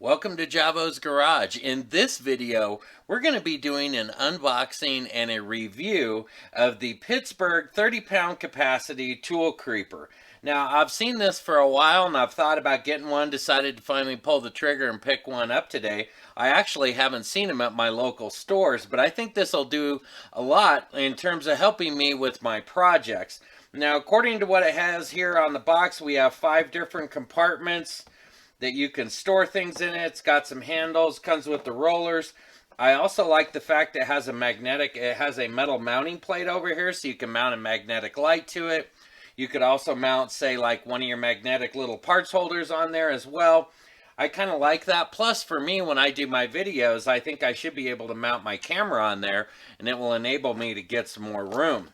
Welcome to Javo's Garage. In this video, we're going to be doing an unboxing and a review of the Pittsburgh 30-pound capacity tool creeper. Now, I've seen this for a while and I've thought about getting one, decided to finally pull the trigger and pick one up today. I actually haven't seen them at my local stores, but I think this will do a lot in terms of helping me with my projects. Now, according to what it has here on the box, we have 5 different compartments that you can store things in it. It's got some handles, comes with the rollers. I also like the fact it has a metal mounting plate over here, so you can mount a magnetic light to it. You could also mount, say, like one of your magnetic little parts holders on there as well. I kind of like that. Plus, for me, when I do my videos, I think I should be able to mount my camera on there, and it will enable me to get some more room.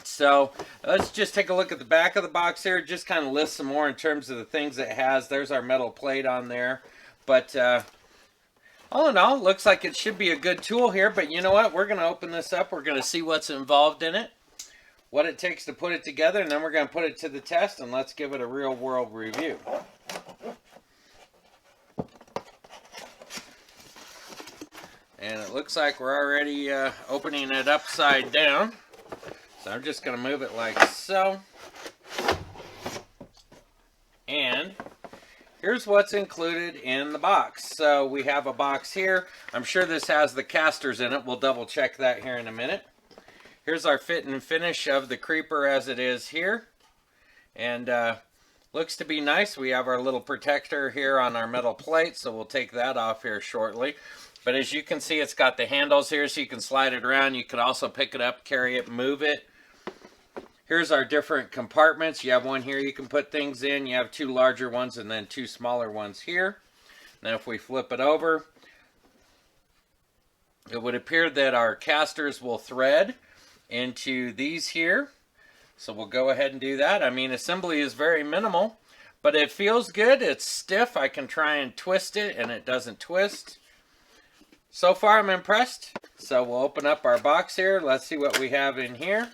So let's just take a look at the back of the box here. Just kind of list some more in terms of the things it has. There's our metal plate on there. But all in all, it looks like it should be a good tool here. But you know what? We're going to open this up. We're going to see what's involved in it, what it takes to put it together, and then we're going to put it to the test, and let's give it a real world review. And it looks like we're already opening it upside down. So I'm just going to move it like so. And here's what's included in the box. So we have a box here. I'm sure this has the casters in it. We'll double check that here in a minute. Here's our fit and finish of the creeper as it is here. And looks to be nice. We have our little protector here on our metal plate, so we'll take that off here shortly. But as you can see, it's got the handles here so you can slide it around. You can also pick it up, carry it, move it. Here's our different compartments. You have one here you can put things in. You have 2 larger ones and then 2 smaller ones here. Now if we flip it over, it would appear that our casters will thread into these here. So we'll go ahead and do that. I mean, assembly is very minimal, but it feels good. It's stiff. I can try and twist it and it doesn't twist. So far I'm impressed. So we'll open up our box here. Let's see what we have in here.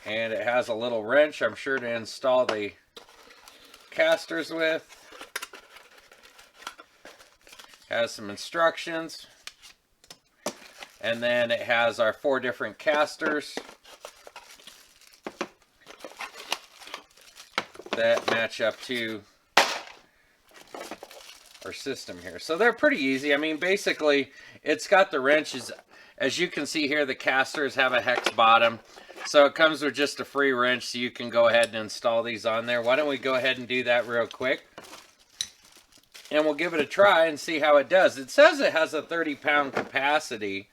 And it has a little wrench, I'm sure, to install the casters with. Has some instructions. And then it has our 4 different casters that match up to our system here. So they're pretty easy. I mean, basically, it's got the wrenches. As you can see here, the casters have a hex bottom. So it comes with just a free wrench, so you can go ahead and install these on there. Why don't we go ahead and do that real quick? And we'll give it a try and see how it does. It says it has a 30-pound capacity.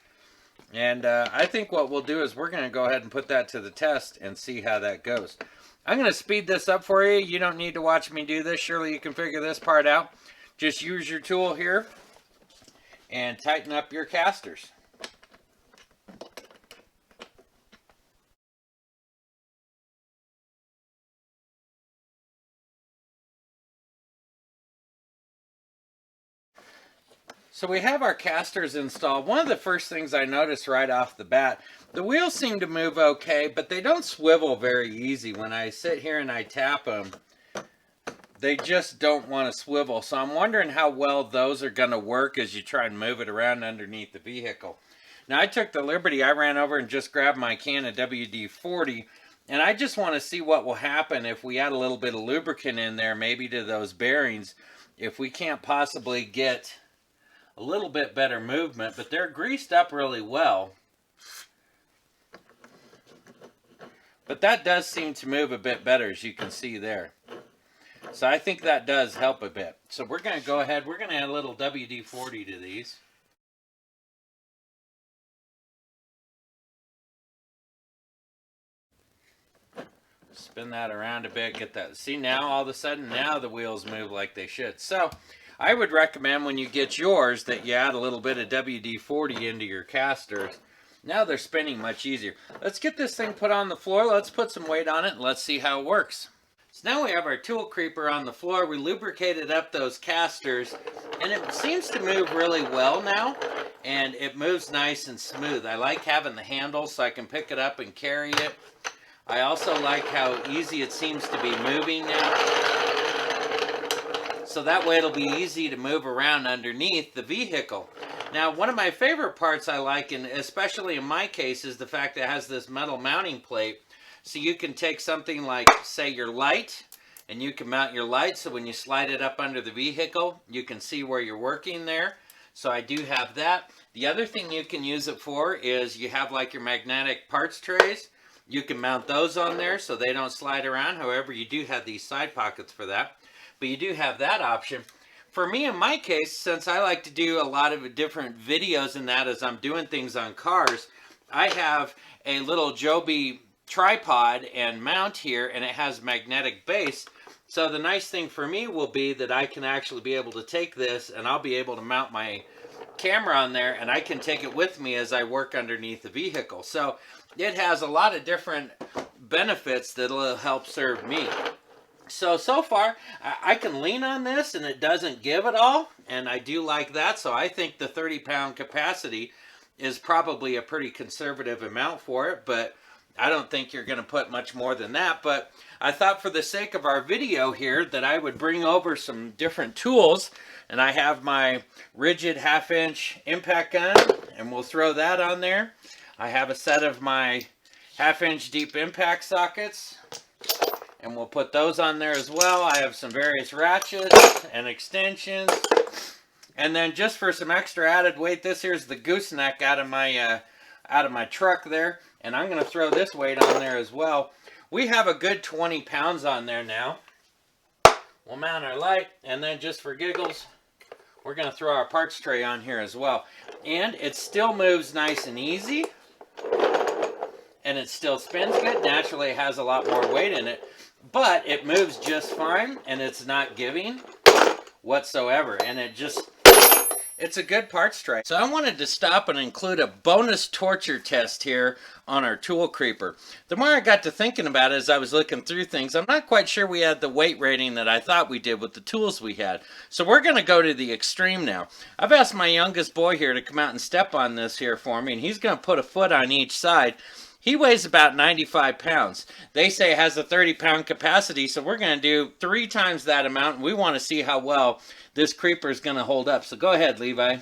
And I think what we'll do is we're going to go ahead and put that to the test and see how that goes. I'm going to speed this up for you. You don't need to watch me do this. Surely you can figure this part out. Just use your tool here and tighten up your casters. So we have our casters installed. One of the first things I noticed right off the bat, the wheels seem to move okay, but they don't swivel very easy. When I sit here and I tap them, they just don't want to swivel. So I'm wondering how well those are going to work as you try and move it around underneath the vehicle. Now I took the liberty, I ran over and just grabbed my can of WD-40, and I just want to see what will happen if we add a little bit of lubricant in there, maybe to those bearings, if we can't possibly get a little bit better movement. But they're greased up really well. But that does seem to move a bit better, as you can see there. So I think that does help a bit. So we're going to go ahead, we're going to add a little WD-40 to these. Spin that around a bit, get that. See, now all of a sudden, now the wheels move like they should. So I would recommend when you get yours that you add a little bit of WD-40 into your casters. Now they're spinning much easier. Let's get this thing put on the floor. Let's put some weight on it and let's see how it works. So now we have our tool creeper on the floor. We lubricated up those casters and it seems to move really well now, and it moves nice and smooth. I like having the handle so I can pick it up and carry it. I also like how easy it seems to be moving now. so that way it'll be easy to move around underneath the vehicle. Now, one of my favorite parts I like, and especially in my case, is the fact that it has this metal mounting plate. So you can take something like, say, your light, and you can mount your light, so when you slide it up under the vehicle, you can see where you're working there. So I do have that. The other thing you can use it for is you have like your magnetic parts trays. You can mount those on there so they don't slide around. However, you do have these side pockets for that. But you do have that option. For me, in my case, since I like to do a lot of different videos in that as I'm doing things on cars, I have a little Joby tripod and mount here, and it has magnetic base. So the nice thing for me will be that I can actually be able to take this, and I'll be able to mount my camera on there, and I can take it with me as I work underneath the vehicle. So it has a lot of different benefits that'll help serve me. So far, I can lean on this and it doesn't give it all, and I do like that. So I think the 30-pound capacity is probably a pretty conservative amount for it, but I don't think you're going to put much more than that. But I thought for the sake of our video here that I would bring over some different tools, and I have my rigid 1/2-inch impact gun, and we'll throw that on there. I have a set of my 1/2-inch deep impact sockets, and we'll put those on there as well. I have some various ratchets and extensions. And then just for some extra added weight, this here's the gooseneck out of my truck there. And I'm going to throw this weight on there as well. We have a good 20 pounds on there now. We'll mount our light, and then just for giggles, we're going to throw our parts tray on here as well. And it still moves nice and easy. And it still spins good. Naturally, it has a lot more weight in it. But it moves just fine, and it's not giving whatsoever. And it's a good parts tray. So I wanted to stop and include a bonus torture test here on our tool creeper. The more I got to thinking about it as I was looking through things, I'm not quite sure we had the weight rating that I thought we did with the tools we had. So we're going to go to the extreme now. I've asked my youngest boy here to come out and step on this here for me, and he's going to put a foot on each side. He weighs about 95 pounds. They say it has a 30-pound capacity, so we're going to do 3 times that amount, and we want to see how well this creeper is going to hold up. So go ahead, Levi.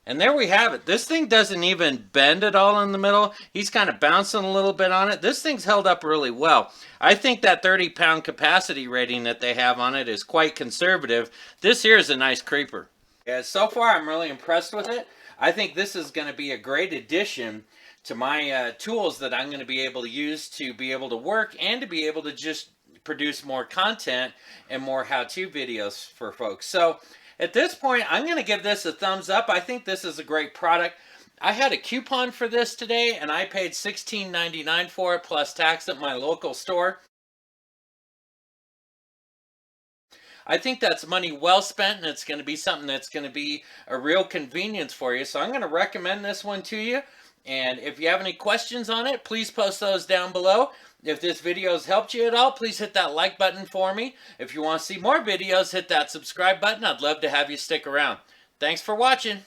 And there we have it. This thing doesn't even bend at all in the middle. He's kind of bouncing a little bit on it. This thing's held up really well. I think that 30-pound capacity rating that they have on it is quite conservative. This here is a nice creeper. Yeah, so far I'm really impressed with it. I think this is going to be a great addition to my tools that I'm going to be able to use to be able to work and to be able to just produce more content and more how-to videos for folks. So at this point, I'm going to give this a thumbs up. I think this is a great product. I had a coupon for this today, and I paid $16.99 for it plus tax at my local store. I think that's money well spent, and it's going to be something that's going to be a real convenience for you. So I'm going to recommend this one to you. And if you have any questions on it, please post those down below. If this video has helped you at all, please hit that like button for me. If you want to see more videos, hit that subscribe button. I'd love to have you stick around. Thanks for watching.